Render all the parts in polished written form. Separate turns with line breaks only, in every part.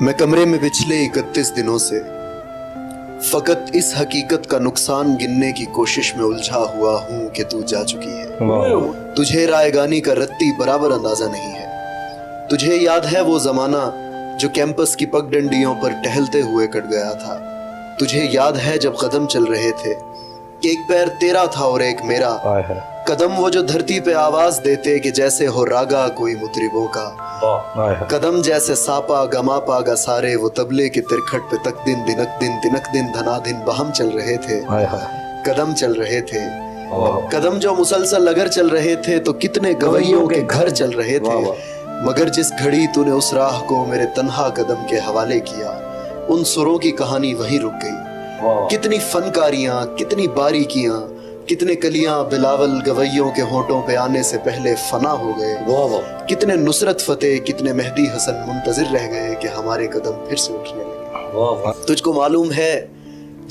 मैं कमरे में पिछले 31 दिनों से फकत इस हकीकत का नुकसान गिनने की कोशिश में उलझा हुआ हूं कि तू जा चुकी है। तुझे रायगानी का रत्ती बराबर अंदाजा नहीं है। तुझे याद है वो जमाना जो कैंपस की पगडंडियों पर टहलते हुए कट गया था। तुझे याद है जब कदम चल रहे थे कि एक पैर तेरा था और एक मेरा। कदम वो जो धरती पे आवाज देते कि जैसे हो रागा कोई मुतरिबों का। कदम जैसे सापा गमापा गा सारे वो तबले के तिरखट पे तक दिन दिनक दिन तिनक दिन धना दिन बहम चल रहे थे। कदम चल रहे थे, कदम जो मुसलसल अगर चल रहे थे तो कितने गवैयों के घर चल रहे थे। मगर जिस घड़ी तूने उस राह को मेरे तन्हा कदम के हवाले किया, उन सुरों की कहानी वहीं रुक गई। कितनी फनकारियां, कितनी बारीकियां, कितने कलियां बिलावल गवैयों के होठों पे आने से पहले फना हो गए। कितने नुसरत फतेह, कितने मेहदी हसन मुंतजिर रह गए कि हमारे कदम फिर से उठने लगे। तुझको मालूम है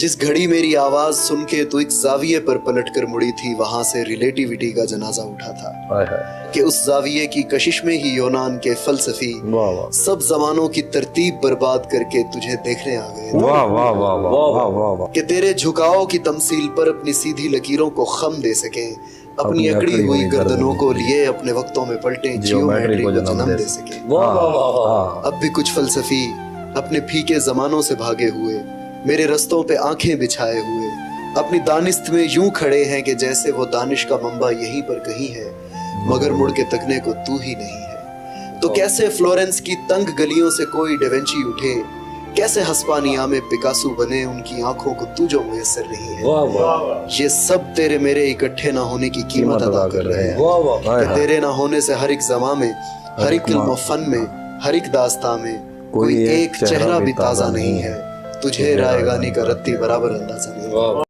जिस घड़ी मेरी आवाज सुन के तू एक जाविये पर पलट कर मुड़ी थी, वहां से रिलेटिविटी का जनाजा उठा था कि उस जाविये की कशिश में ही यूनान के फलसफी सब जमानों की तरतीब बर्बाद करके तुझे देखने आ गए कि तेरे झुकाव की तमसील पर अपनी सीधी लकीरों को खम दे सके, अपनी अकड़ी हुई गर्दनों को लिए अपने वक्तों में पलटे जियोमेट्री को जन्म दे सके। अब भी कुछ फलसफी अपने फीके जमानों से भागे हुए मेरे रस्तों पे आंखें बिछाए हुए अपनी दानिस्त में यूं खड़े हैं कि जैसे वो दानिश का मंबा यहीं पर कहीं है, मगर मुड़ के तकने को तू ही नहीं है। तो कैसे फ्लोरेंस की तंग गलियों से कोई डेवेंची उठे, कैसे हस्पानिया में पिकासो बने उनकी आंखों को तू जो मुयस्सर नहीं है। ये सब तेरे मेरे इकट्ठे ना होने की कीमत अदा कर रहे हैं कि तेरे ना होने से हर एक जमा में, हर एक इल्म फन में, हर एक दास्तां में कोई एक चेहरा भी ताजा नहीं है। तुझे रायगानी का रत्ती बराबर अंदाजा नहीं है।